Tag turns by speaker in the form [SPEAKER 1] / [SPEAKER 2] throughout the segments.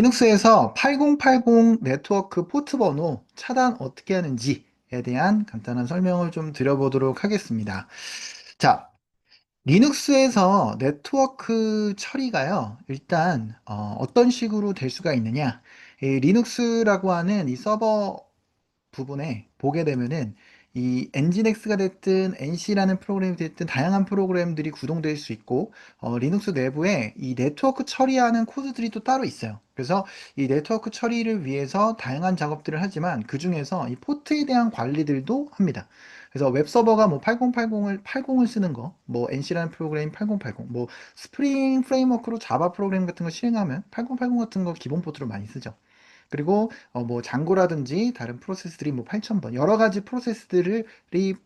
[SPEAKER 1] 리눅스에서 8080 네트워크 포트 번호 차단 어떻게 하는지에 대한 간단한 설명을 좀 드려보도록 하겠습니다. 자, 리눅스에서 네트워크 처리가요, 일단 떤 식으로 될 수가 있느냐. 이 리눅스라고 하는 이 서버 부분에 보게 되면은 이 엔진엑스가 됐든 NC라는 프로그램이 됐든 다양한 프로그램들이 구동될 수 있고, 리눅스 내부에 이 네트워크 처리하는 코드들이 또 따로 있어요. 그래서 이 네트워크 처리를 위해서 다양한 작업들을 하지만 그 중에서 이 포트에 대한 관리들도 합니다. 그래서 웹서버가 뭐 8080을 쓰는 거, 뭐 NC라는 프로그램 8080, 뭐 스프링 프레임워크로 자바 프로그램 같은 거 실행하면 8080 같은 거 기본 포트로 많이 쓰죠. 그리고 뭐 장고라든지 다른 프로세스들이 뭐 8000번 여러 가지 프로세스들이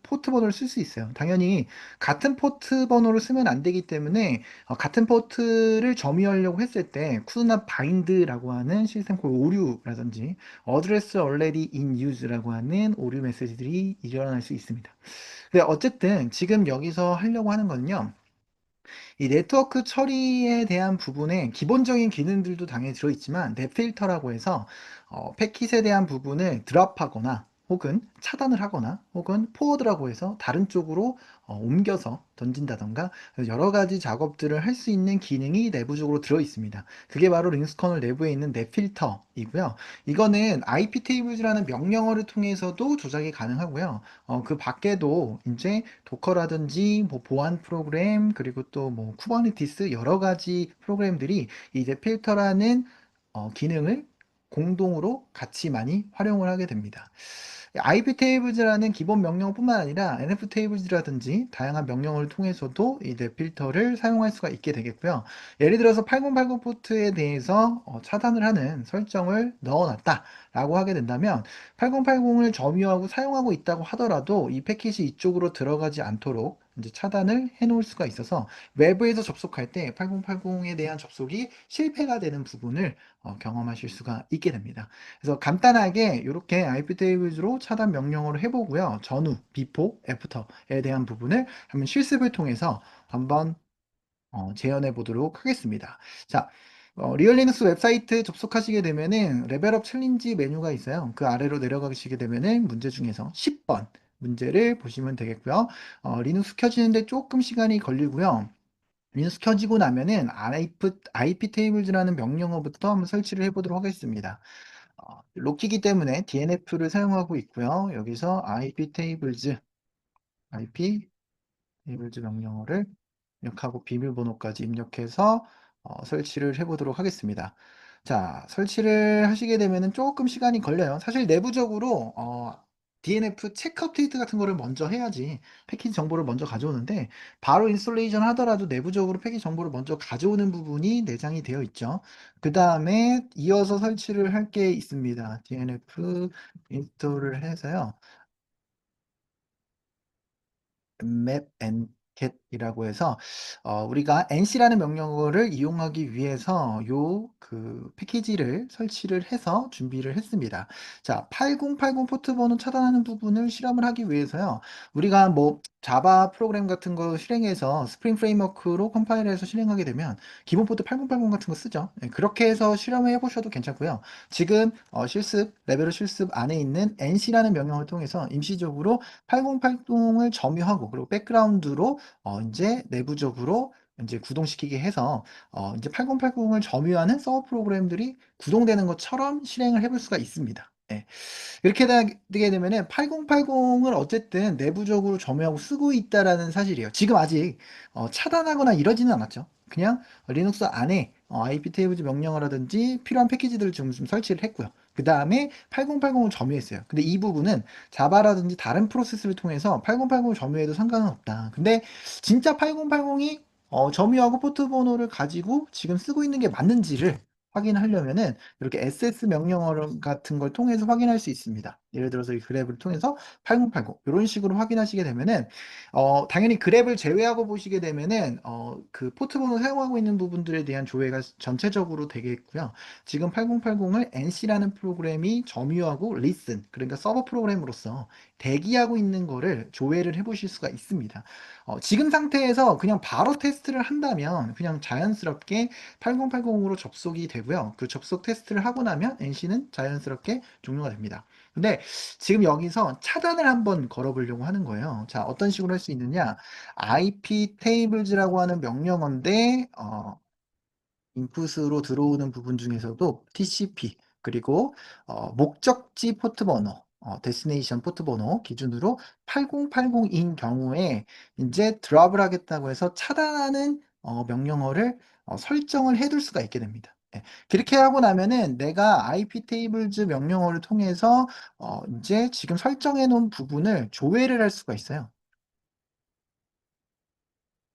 [SPEAKER 1] 포트 번호를 쓸 수 있어요. 당연히 같은 포트 번호를 쓰면 안 되기 때문에 같은 포트를 점유하려고 했을 때 쿠드나 바인드라고 하는 시스템 콜 오류라든지 어드레스 already in use라고 하는 오류 메시지들이 일어날 수 있습니다. 근데 어쨌든 지금 여기서 하려고 하는 건요, 이 네트워크 처리에 대한 부분에 기본적인 기능들도 당연히 들어있지만 넷필터라고 해서 패킷에 대한 부분을 드랍하거나 혹은 차단을 하거나 혹은 포워드라고 해서 다른 쪽으로 옮겨서 던진다던가 여러 가지 작업들을 할 수 있는 기능이 내부적으로 들어 있습니다. 그게 바로 리눅스 커널 내부에 있는 넷필터이고요. 이거는 iptables라는 명령어를 통해서도 조작이 가능하고요. 그 밖에도 이제 도커라든지 뭐 보안 프로그램 그리고 또 뭐 쿠버네티스 여러 가지 프로그램들이 이제 필터라는 기능을 공동으로 같이 많이 활용을 하게 됩니다. iptables라는 기본 명령뿐만 아니라 nftables라든지 다양한 명령어를 통해서도 이 넷필터를 사용할 수가 있게 되겠고요. 예를 들어서 8080 포트에 대해서 차단을 하는 설정을 넣어놨다 라고 하게 된다면 8080을 점유하고 사용하고 있다고 하더라도 이 패킷이 이쪽으로 들어가지 않도록 이제 차단을 해 놓을 수가 있어서 외부에서 접속할 때 8080에 대한 접속이 실패가 되는 부분을 경험하실 수가 있게 됩니다. 그래서 간단하게 이렇게 iptables로 차단 명령어를 해보고요. 전후, before, after에 대한 부분을 한번 실습을 통해서 한번 재현해 보도록 하겠습니다. 자, 리얼리눅스 웹사이트 접속하시게 되면은 레벨업 챌린지 메뉴가 있어요. 그 아래로 내려가시게 되면은 문제 중에서 10번 문제를 보시면 되겠고요. 리눅스 켜지는데 조금 시간이 걸리고요. 리눅스 켜지고 나면은 iptables라는 명령어부터 한번 설치를 해보도록 하겠습니다. 로키기 때문에 DNF를 사용하고 있고요. 여기서 IP 테이블즈 명령어를 입력하고 비밀번호까지 입력해서 설치를 해보도록 하겠습니다. 자, 설치를 하시게 되면은 조금 시간이 걸려요. 사실 내부적으로 DNF 체크 업데이트 같은 거를 먼저 해야지 패키지 정보를 먼저 가져오는데, 바로 인스톨레이션 하더라도 내부적으로 패키지 정보를 먼저 가져오는 부분이 내장이 되어 있죠. 그 다음에 이어서 설치를 할 게 있습니다. DNF 인스톨을 해서요. map and get이라고 해서 우리가 nc라는 명령어를 이용하기 위해서 요 그 패키지를 설치를 해서 준비를 했습니다. 자, 8080 포트 번호 차단하는 부분을 실험을 하기 위해서요. 우리가 뭐 자바 프로그램 같은 거 실행해서 스프링 프레임워크로 컴파일해서 실행하게 되면 기본 포트 8080 같은 거 쓰죠. 네, 그렇게 해서 실험해 보셔도 괜찮고요. 지금 레벨업 실습 안에 있는 nc라는 명령을 통해서 임시적으로 8080을 점유하고 그리고 백그라운드로 이제 내부적으로 이제 구동시키게 해서 이제 8080을 점유하는 서버 프로그램들이 구동되는 것처럼 실행을 해볼 수가 있습니다. 예. 이렇게 되게 되면은 8080을 어쨌든 내부적으로 점유하고 쓰고 있다라는 사실이에요. 지금 아직 차단하거나 이러지는 않았죠. 그냥 리눅스 안에 iptables 명령어라든지 필요한 패키지들을 좀 설치를 했고요. 그 다음에 8080을 점유했어요. 근데 이 부분은 자바라든지 다른 프로세스를 통해서 8080을 점유해도 상관은 없다. 근데 진짜 8080이 점유하고 포트 번호를 가지고 지금 쓰고 있는 게 맞는지를 확인하려면은 이렇게 ss 명령어 같은 걸 통해서 확인할 수 있습니다. 예를 들어서 이 그래프를 통해서 8080 이런 식으로 확인하시게 되면은 당연히 그래프를 제외하고 보시게 되면은 그 포트번호 사용하고 있는 부분들에 대한 조회가 전체적으로 되겠고요. 지금 8080을 NC라는 프로그램이 점유하고 리슨 그러니까 서버 프로그램으로서 대기하고 있는 거를 조회를 해보실 수가 있습니다. 지금 상태에서 그냥 바로 테스트를 한다면 그냥 자연스럽게 8080으로 접속이 되고요. 그 접속 테스트를 하고 나면 NC는 자연스럽게 종료가 됩니다. 근데 지금 여기서 차단을 한번 걸어보려고 하는 거예요. 자, 어떤 식으로 할 수 있느냐? IP tables라고 하는 명령어인데, 인풋으로 들어오는 부분 중에서도 TCP 그리고 목적지 포트 번호, 데스티네이션 포트 번호 기준으로 8080인 경우에 이제 드랍을 하겠다고 해서 차단하는 명령어를 설정을 해둘 수가 있게 됩니다. 예, 그렇게 하고 나면은 내가 IP tables 명령어를 통해서 이제 지금 설정해 놓은 부분을 조회를 할 수가 있어요.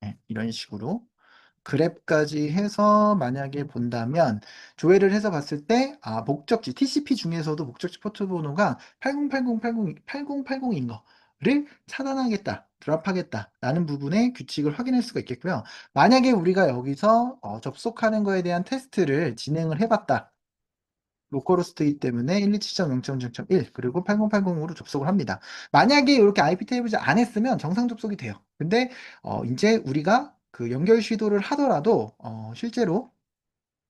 [SPEAKER 1] 예, 이런 식으로. 그랩까지 해서 만약에 본다면 조회를 해서 봤을 때 목적지 TCP 중에서도 목적지 포트 번호가 8080인 거를 차단하겠다, 드랍하겠다 라는 부분의 규칙을 확인할 수가 있겠고요. 만약에 우리가 여기서 접속하는 거에 대한 테스트를 진행을 해봤다. 로컬호스트이기 때문에 127.0.0.1 그리고 8080으로 접속을 합니다. 만약에 이렇게 IP 테이블즈 안 했으면 정상 접속이 돼요. 근데 이제 우리가 그 연결 시도를 하더라도 실제로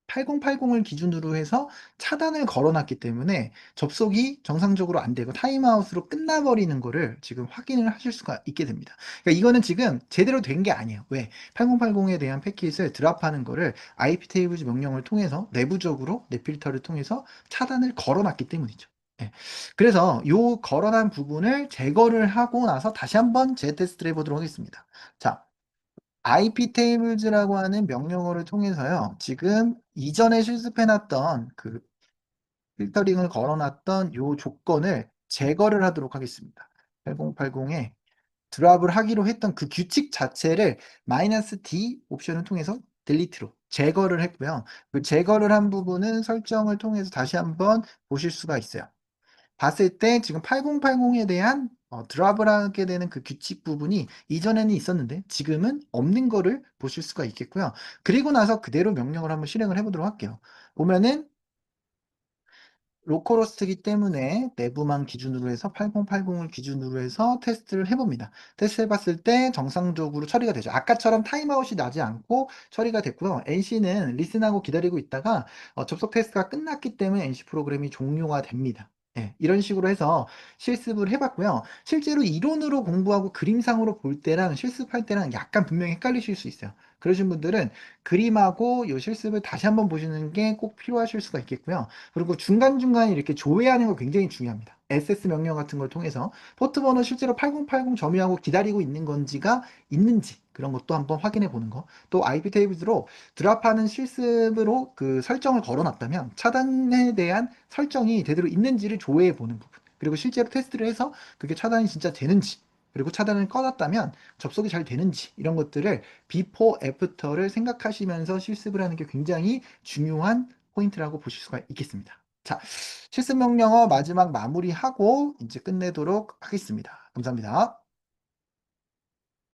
[SPEAKER 1] 8080을 기준으로 해서 차단을 걸어놨기 때문에 접속이 정상적으로 안 되고 타임아웃으로 끝나버리는 거를 지금 확인을 하실 수가 있게 됩니다. 그러니까 이거는 지금 제대로 된 게 아니에요. 왜? 8080에 대한 패킷을 드랍하는 거를 IP 테이블즈 명령을 통해서 내부적으로 내 필터를 통해서 차단을 걸어놨기 때문이죠. 예. 그래서 요 걸어난 부분을 제거를 하고 나서 다시 한번 재테스트를 해보도록 하겠습니다. 자, IP tables라고 하는 명령어를 통해서요. 지금 이전에 실습해놨던 그 필터링을 걸어놨던 요 조건을 제거를 하도록 하겠습니다. 8080에 드랍을 하기로 했던 그 규칙 자체를 "-d" 옵션을 통해서 딜리트로 제거를 했고요. 그 제거를 한 부분은 설정을 통해서 다시 한번 보실 수가 있어요. 봤을 때 지금 8080에 대한 드랍을 하게 되는 그 규칙 부분이 이전에는 있었는데 지금은 없는 거를 보실 수가 있겠고요. 그리고 나서 그대로 명령을 한번 실행을 해보도록 할게요. 보면은 로컬호스트이기 때문에 내부만 기준으로 해서 8080을 기준으로 해서 테스트를 해봅니다. 테스트 해봤을 때 정상적으로 처리가 되죠. 아까처럼 타임아웃이 나지 않고 처리가 됐고요. NC는 리슨하고 기다리고 있다가 접속 테스트가 끝났기 때문에 NC 프로그램이 종료가 됩니다. 예, 이런 식으로 해서 실습을 해봤고요. 실제로 이론으로 공부하고 그림상으로 볼 때랑 실습할 때랑 약간 분명히 헷갈리실 수 있어요. 그러신 분들은 그림하고 이 실습을 다시 한번 보시는 게 꼭 필요하실 수가 있겠고요. 그리고 중간중간에 이렇게 조회하는 거 굉장히 중요합니다. SS 명령 같은 걸 통해서 포트 번호 실제로 8080 점유하고 기다리고 있는 건지가 있는지 그런 것도 한번 확인해 보는 거. 또 IP 테이블즈로 드랍하는 실습으로 그 설정을 걸어놨다면 차단에 대한 설정이 제대로 있는지를 조회해 보는 부분. 그리고 실제로 테스트를 해서 그게 차단이 진짜 되는지 그리고 차단을 꺼놨다면 접속이 잘 되는지 이런 것들을 비포 애프터를 생각하시면서 실습을 하는 게 굉장히 중요한 포인트라고 보실 수가 있겠습니다. 자, 실습 명령어 마지막 마무리하고 이제 끝내도록 하겠습니다. 감사합니다.